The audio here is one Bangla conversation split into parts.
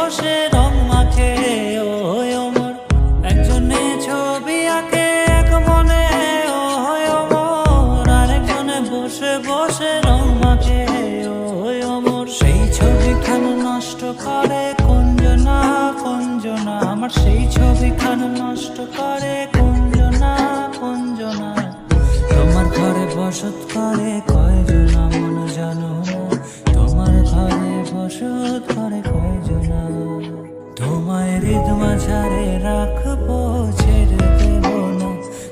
বসে রং মাখে ওমর, একজনে ছবি আঁকে এক মনে ওমর, আরেকজনে বসে বসে রং মাখে ওমর। সেই ছবিখান নষ্ট করে কুঞ্জনা কুঞ্জনা, আমার সেই ছবিখান নষ্ট করে কুঞ্জনা কুঞ্জনা। তোমার ঘরে বসত করে কয়জনা মন জানো না, তোমার ঘরে বসত করে কয়জনা। তোমায় হৃদ মাঝারে রাখবো ছেড়ে দেব না,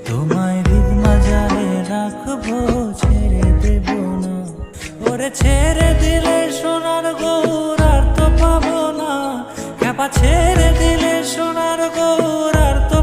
তোমায় হৃদ মাঝারে রাখবো ছেড়ে দেব না। ওরে ছেড়ে দিলে সোনার গৌর আর তো পাবো না, খ্যাপা ছেড়ে দিলে সোনার গৌর আর তো